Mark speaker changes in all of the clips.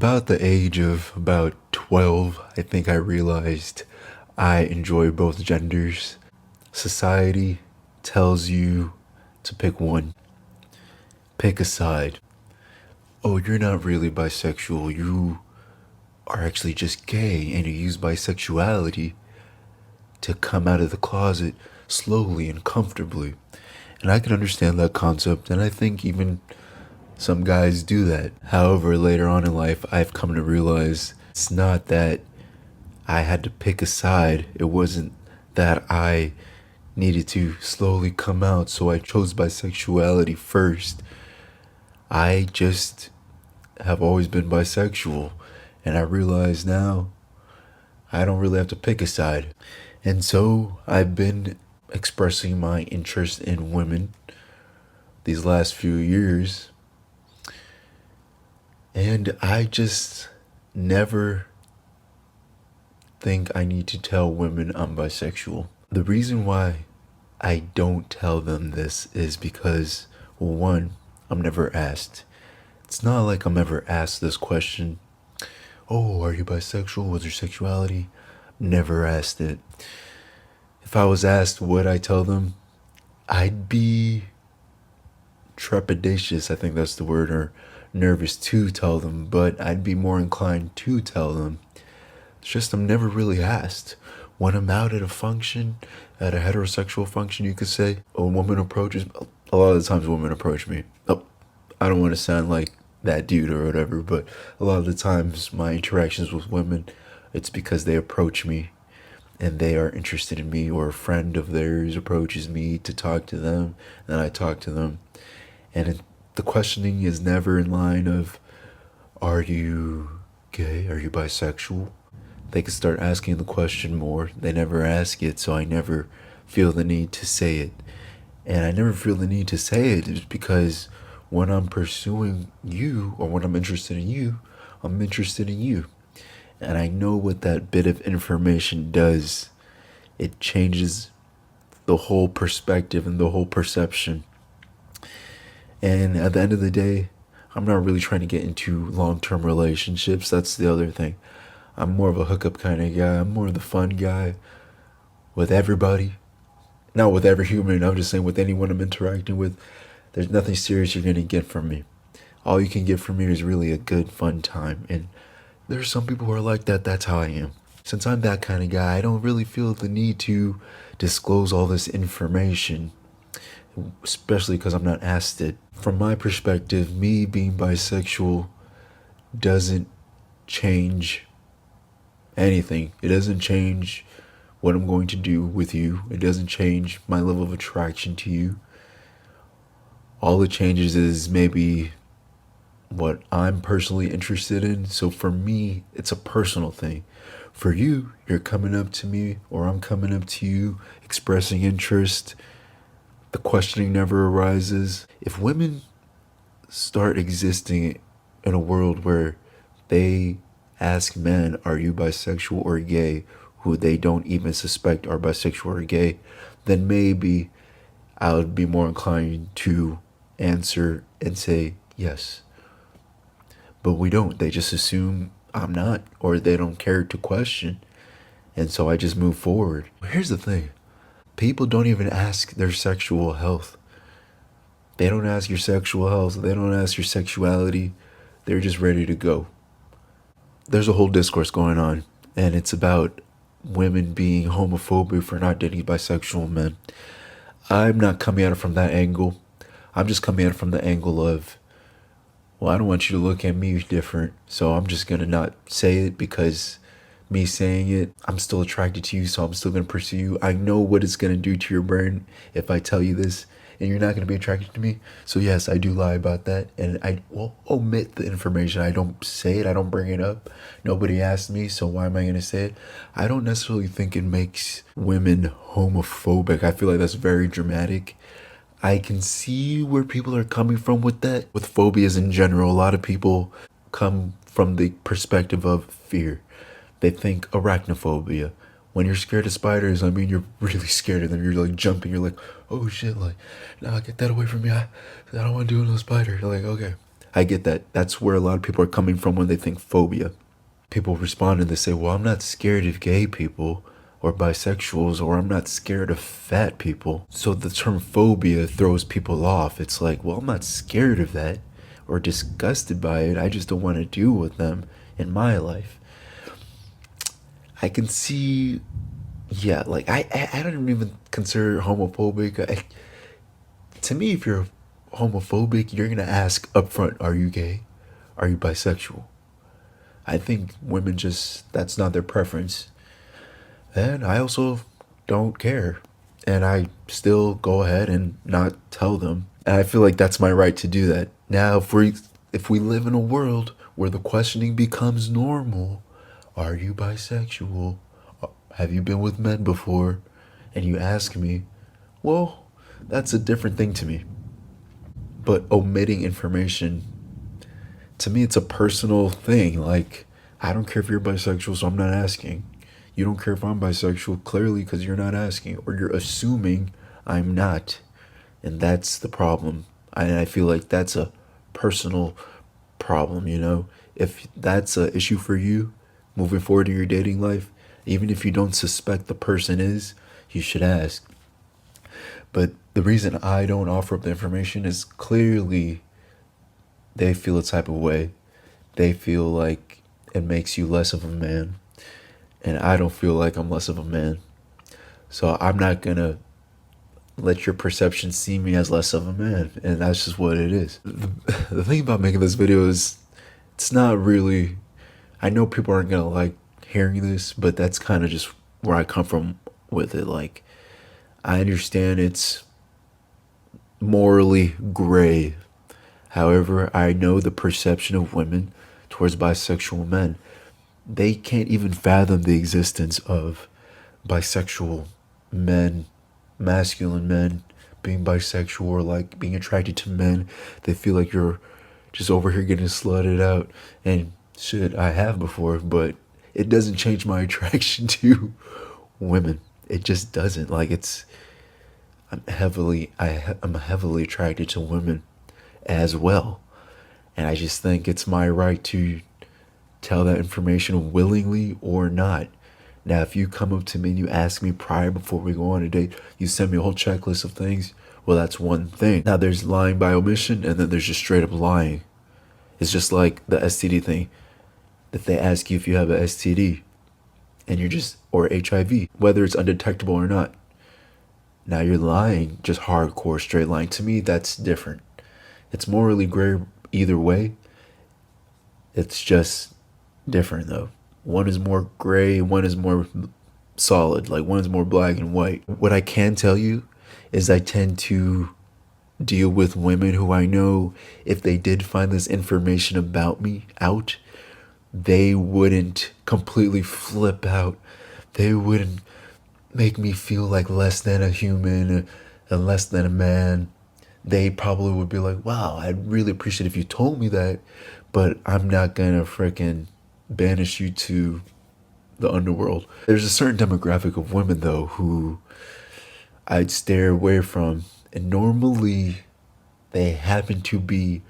Speaker 1: About the age of about 12, I think I realized I enjoy both genders. Society tells you to pick one, pick a side. Oh, you're not really bisexual, you are actually just gay, and you use bisexuality to come out of the closet slowly and comfortably. And I can understand that concept, and I think even some guys do that. However, later on in life, I've come to realize it's not that I had to pick a side. It wasn't that I needed to slowly come out, so I chose bisexuality first. I just have always been bisexual, and I realize now I don't really have to pick a side. And so I've been expressing my interest in women these last few years, and I just never think I need to tell women I'm bisexual. The reason why I don't tell them this is because, well, one, I'm never asked. It's not like I'm ever asked this question. Oh, are you bisexual? What's your sexuality? Never asked it. If I was asked, would I tell them? I'd be trepidatious, I think that's the word, or nervous to tell them, but I'd be more inclined to tell them. It's just I'm never really asked. When I'm out at a function, at a heterosexual function, you could say, a woman approaches, a lot of the times women approach me. Oh, I don't want to sound like that dude or whatever, but a lot of the times my interactions with women, it's because they approach me and they are interested in me, or a friend of theirs approaches me to talk to them, and I talk to them. And the questioning is never in line of, are you gay? Are you bisexual? They can start asking the question more. They never ask it, so I never feel the need to say it. And I never feel the need to say it just because when I'm pursuing you, or when I'm interested in you, I'm interested in you. And I know what that bit of information does. It changes the whole perspective and the whole perception. And at the end of the day, I'm not really trying to get into long-term relationships. That's the other thing. I'm more of a hookup kind of guy. I'm more of the fun guy with everybody. Not with every human. I'm just saying with anyone I'm interacting with. There's nothing serious you're going to get from me. All you can get from me is really a good, fun time. And there's some people who are like that. That's how I am. Since I'm that kind of guy, I don't really feel the need to disclose all this information, especially because I'm not asked it. From my perspective, me being bisexual doesn't change anything. It doesn't change what I'm going to do with you. It doesn't change my level of attraction to you. All it changes is maybe what I'm personally interested in. So for me, it's a personal thing. For you, you're coming up to me, or I'm coming up to you, expressing interest. The questioning never arises. If women start existing in a world where they ask men, are you bisexual or gay, who they don't even suspect are bisexual or gay, then maybe I would be more inclined to answer and say yes. But we don't. They just assume I'm not, or they don't care to question. And so I just move forward. Here's the thing. People don't even ask their sexual health. They don't ask your sexual health. They don't ask your sexuality. They're just ready to go. There's a whole discourse going on, and it's about women being homophobic for not dating bisexual men. I'm not coming at it from that angle. I'm just coming at it from the angle of, well, I don't want you to look at me different, so I'm just going to not say it because me saying it, I'm still attracted to you, so I'm still going to pursue you. I know what it's going to do to your brain if I tell you this, and you're not going to be attracted to me. So yes, I do lie about that, and I will omit the information. I don't say it. I don't bring it up. Nobody asked me, so why am I going to say it? I don't necessarily think it makes women homophobic. I feel like that's very dramatic. I can see where people are coming from with that. With phobias in general, a lot of people come from the perspective of fear. They think arachnophobia. When you're scared of spiders, I mean, you're really scared of them. You're like jumping. You're like, oh shit, like, nah, get that away from me. I don't want to do no spider. You're like, okay. I get that. That's where a lot of people are coming from when they think phobia. People respond and they say, well, I'm not scared of gay people or bisexuals, or I'm not scared of fat people. So the term phobia throws people off. It's like, well, I'm not scared of that or disgusted by it. I just don't want to deal with them in my life. I can see, yeah, like I don't even consider it homophobic. To me, if you're homophobic, you're gonna ask upfront, are you gay? Are you bisexual? I think women just, that's not their preference. And I also don't care. And I still go ahead and not tell them. And I feel like that's my right to do that. Now, if we live in a world where the questioning becomes normal, are you bisexual? Have you been with men before? And you ask me, well, that's a different thing to me. But omitting information, to me, it's a personal thing. Like, I don't care if you're bisexual, so I'm not asking. You don't care if I'm bisexual, clearly, because you're not asking, or you're assuming I'm not. And that's the problem. I feel like that's a personal problem, you know? If that's an issue for you moving forward in your dating life, even if you don't suspect the person is, you should ask. But the reason I don't offer up the information is clearly they feel a type of way. They feel like it makes you less of a man. And I don't feel like I'm less of a man. So I'm not going to let your perception see me as less of a man. And that's just what it is. The thing about making this video is it's not really, I know people aren't going to like hearing this, but that's kind of just where I come from with it. Like, I understand it's morally gray. However, I know the perception of women towards bisexual men. They can't even fathom the existence of bisexual men, masculine men, being bisexual or like being attracted to men. They feel like you're just over here getting slutted out. And shit, I have before, but it doesn't change my attraction to women. It just doesn't. Like, I'm heavily attracted to women as well. And I just think it's my right to tell that information willingly or not. Now, if you come up to me and you ask me prior before we go on a date, you send me a whole checklist of things, well, that's one thing. Now, there's lying by omission, and then there's just straight up lying. It's just like the STD thing. If they ask you if you have a STD, and you're just, or HIV, whether it's undetectable or not, now you're lying, just hardcore straight lying. To me, that's different. It's morally gray either way. It's just different though. One is more gray, one is more solid, like one is more black and white. What I can tell you is I tend to deal with women who I know if they did find this information about me out, they wouldn't completely flip out. They wouldn't make me feel like less than a human and less than a man. They probably would be like, wow, I'd really appreciate if you told me that, but I'm not gonna freaking banish you to the underworld. There's a certain demographic of women though who I'd stare away from, and normally they happen to be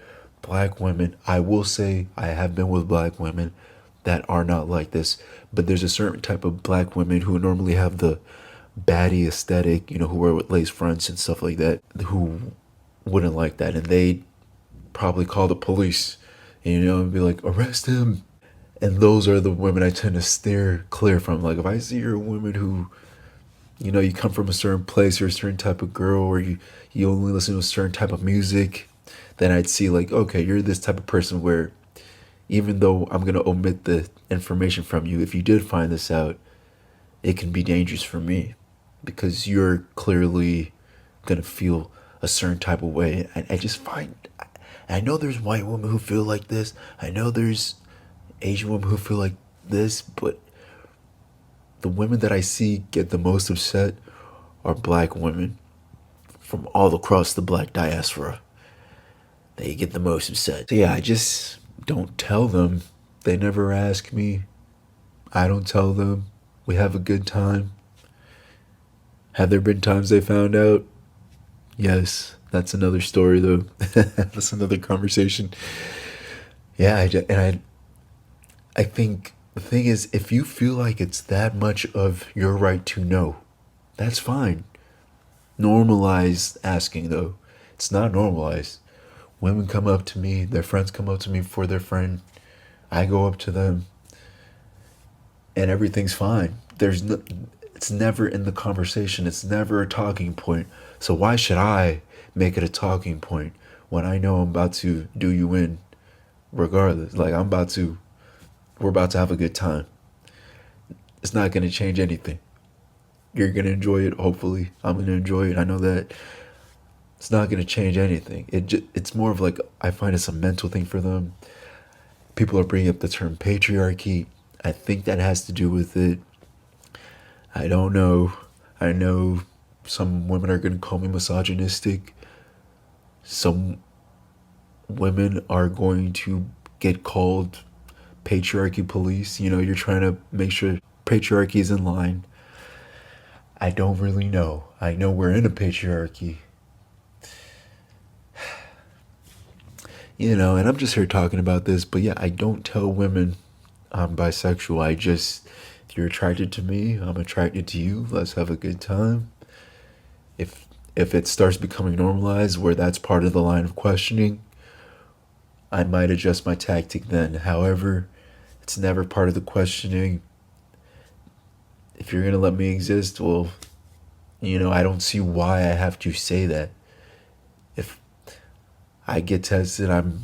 Speaker 1: black women. I will say I have been with black women that are not like this, but there's a certain type of black women who normally have the baddie aesthetic, you know, who wear with lace fronts and stuff like that, who wouldn't like that, and they'd probably call the police, you know, and be like, arrest him. And those are the women I tend to steer clear from. Like, if I see you're a woman who, you know, you come from a certain place or a certain type of girl, or you only listen to a certain type of music, then I'd see like, okay, you're this type of person where even though I'm going to omit the information from you, if you did find this out, it can be dangerous for me because you're clearly going to feel a certain type of way. And I just find, I know there's white women who feel like this. I know there's Asian women who feel like this, but the women that I see get the most upset are black women from all across the black diaspora. They get the most upset. So yeah, I just don't tell them. They never ask me. I don't tell them. We have a good time. Have there been times they found out? Yes. That's another story, though. That's another conversation. Yeah, I think the thing is, if you feel like it's that much of your right to know, that's fine. Normalize asking, though. It's not normalized. Women come up to me, their friends come up to me for their friend. I go up to them, and everything's fine. It's never in the conversation. It's never a talking point. So why should I make it a talking point when I know I'm about to do you in regardless? Like we're about to have a good time. It's not going to change anything. You're going to enjoy it, hopefully. I'm going to enjoy it. I know that it's not going to change anything. It's more of like, I find it's a mental thing for them. People are bringing up the term patriarchy. I think that has to do with it. I don't know. I know some women are going to call me misogynistic. Some women are going to get called patriarchy police. You're trying to make sure patriarchy is in line. I don't really know. I know we're in a patriarchy. And I'm just here talking about this, but yeah, I don't tell women I'm bisexual. If you're attracted to me, I'm attracted to you. Let's have a good time. If it starts becoming normalized where that's part of the line of questioning, I might adjust my tactic then. However, it's never part of the questioning. If you're going to let me exist, well, I don't see why I have to say that. If I get tested, I'm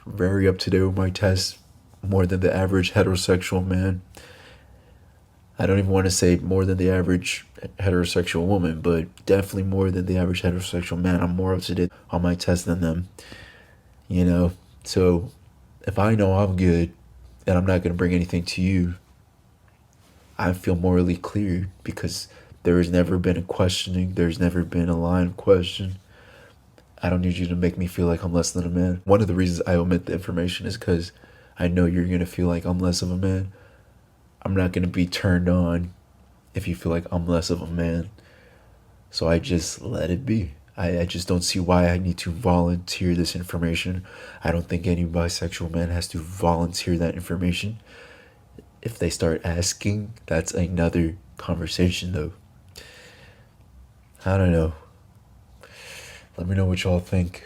Speaker 1: very up to date with my tests, more than the average heterosexual man. I don't even want to say more than the average heterosexual woman, but definitely more than the average heterosexual man. I'm more up to date on my tests than them. So if I know I'm good and I'm not going to bring anything to you, I feel morally clear because there has never been a questioning. There's never been a line of question. I don't need you to make me feel like I'm less than a man. One of the reasons I omit the information is because I know you're going to feel like I'm less of a man. I'm not going to be turned on if you feel like I'm less of a man. So I just let it be. I just don't see why I need to volunteer this information. I don't think any bisexual man has to volunteer that information. If they start asking, that's another conversation, though. I don't know. Let me know what y'all think.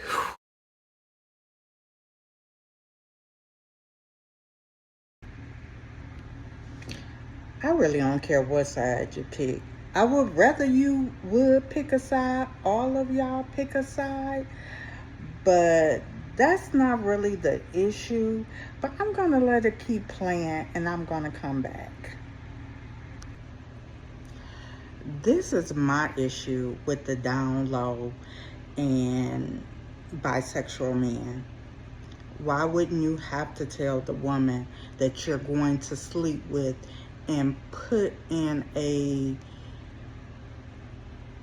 Speaker 2: I really don't care what side you pick. I would rather you would pick a side, all of y'all pick a side, but that's not really the issue. But I'm going to let it keep playing and I'm going to come back. This is my issue with the down low and bisexual men. Why wouldn't you have to tell the woman that you're going to sleep with and put in a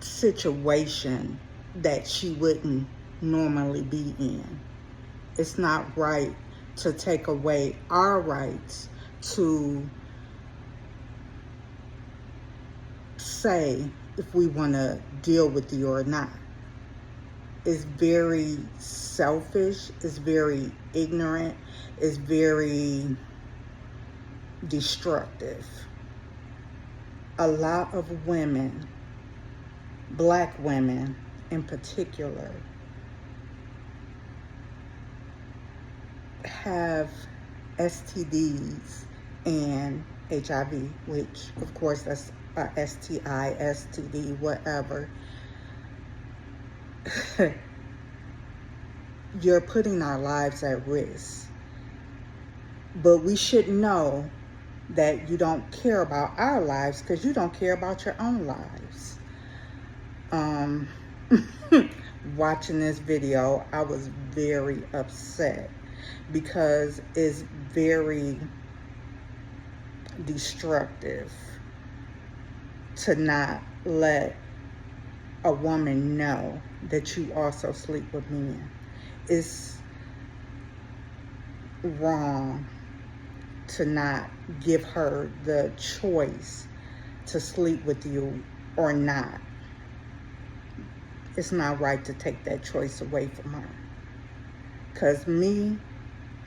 Speaker 2: situation that she wouldn't normally be in? It's not right to take away our rights to say if we want to deal with you or not. It's very selfish, it's very ignorant, it's very destructive. A lot of women, black women in particular, have STDs and HIV, which of course that's STI, STD, whatever. You're putting our lives at risk. But we should know that you don't care about our lives because you don't care about your own lives. Watching this video, I was very upset because it's very destructive to not let a woman know that you also sleep with men. It's wrong to not give her the choice to sleep with you or not. it's not right to take that choice away from her. Because me,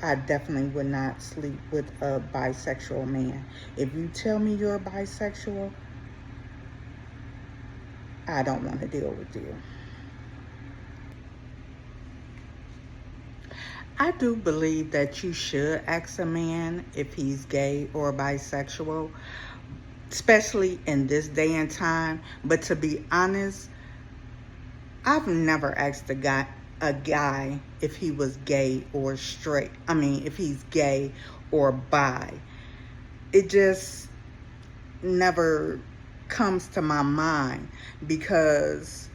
Speaker 2: I definitely would not sleep with a bisexual man. If you tell me you're bisexual, I don't want to deal with you. I do believe that you should ask a man if he's gay or bisexual, especially in this day and time. But to be honest, I've never asked a guy if he was gay or straight. I mean, if he's gay or bi. It just never comes to my mind, because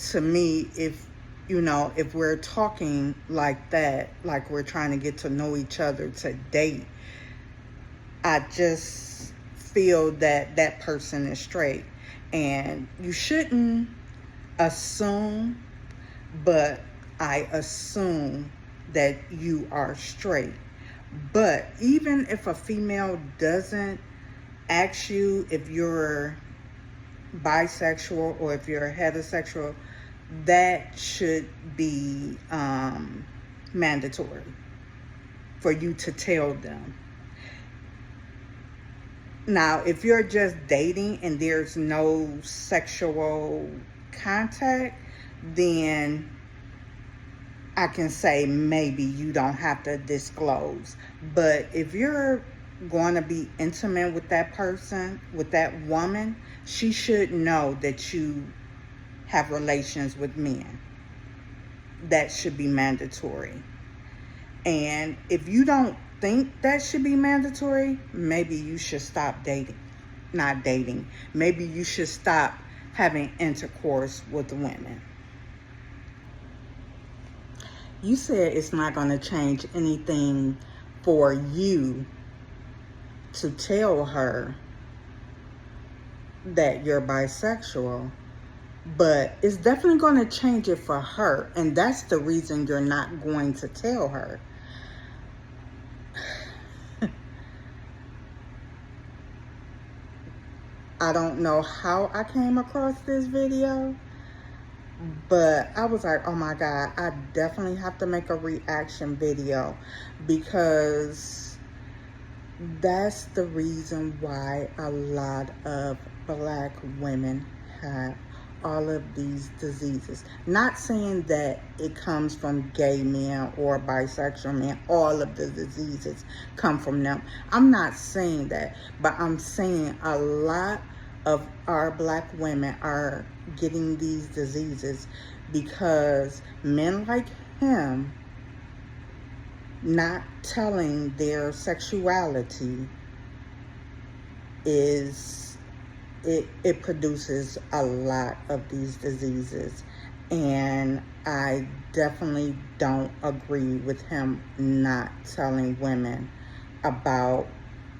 Speaker 2: to me, if we're talking like that, like we're trying to get to know each other to date, I just feel that that person is straight. And you shouldn't assume, but I assume that you are straight. But even if a female doesn't ask you if you're bisexual or if you're heterosexual, that should be mandatory for you to tell them. Now, if you're just dating and there's no sexual contact, then I can say maybe you don't have to disclose. But if you're going to be intimate with that person, with that woman, she should know that you have relations with men. That should be mandatory. And if you don't think that should be mandatory, maybe you should stop dating. Not dating. Maybe you should stop having intercourse with women. You said it's not going to change anything for you to tell her that you're bisexual, but it's definitely going to change it for her, and that's the reason you're not going to tell her. I don't know how I came across this video, but I was like, oh my God, I definitely have to make a reaction video, because that's the reason why a lot of black women have all of these diseases. Not saying that it comes from gay men or bisexual men. All of the diseases come from them. I'm not saying that, but I'm saying a lot of our black women are getting these diseases because men like him not telling their sexuality it produces a lot of these diseases. And I definitely don't agree with him not telling women about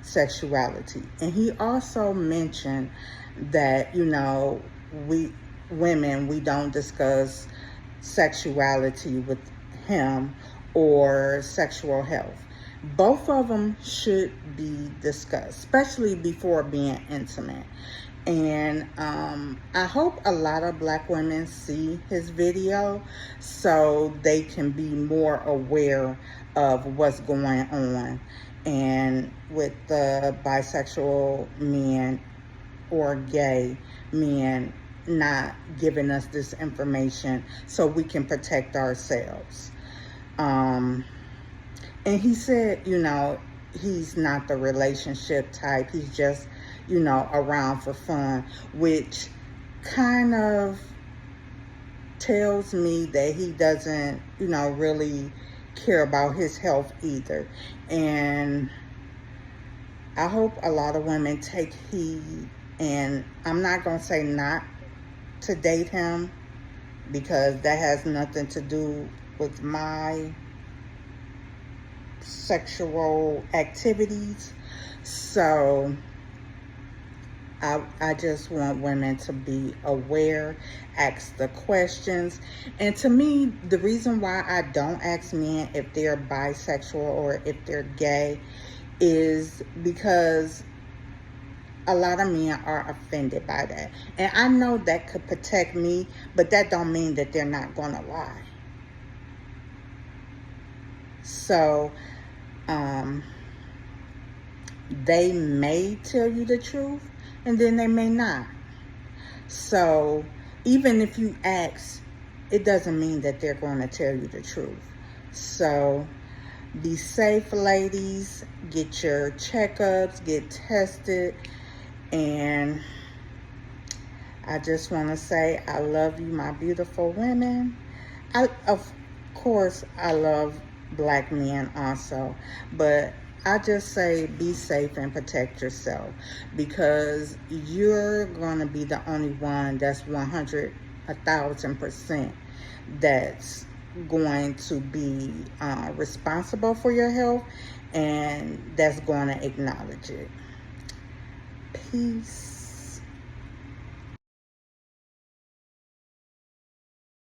Speaker 2: sexuality. And he also mentioned that, we women, we don't discuss sexuality with him or sexual health. Both of them should be discussed, especially before being intimate. And I hope a lot of black women see his video so they can be more aware of what's going on, and with the bisexual men or gay men not giving us this information so we can protect ourselves. And he said, he's not the relationship type. He's just, around for fun, which kind of tells me that he doesn't, really care about his health either. And I hope a lot of women take heed. And I'm not going to say not to date him, because that has nothing to do with my sexual activities. So I just want women to be aware, ask the questions. And to me, the reason why I don't ask men if they're bisexual or if they're gay is because a lot of men are offended by that. And I know that could protect me, but that don't mean that they're not going to lie. So, um, they may tell you the truth, and then they may not. So, even if you ask, it doesn't mean that they're going to tell you the truth. So, be safe, ladies. Get your checkups, get tested. And I just want to say I love you, my beautiful women. Of course, I love black men also. But I just say be safe and protect yourself, because you're going to be the only one that's 1,000% that's going to be responsible for your health, and that's going to acknowledge it. Peace.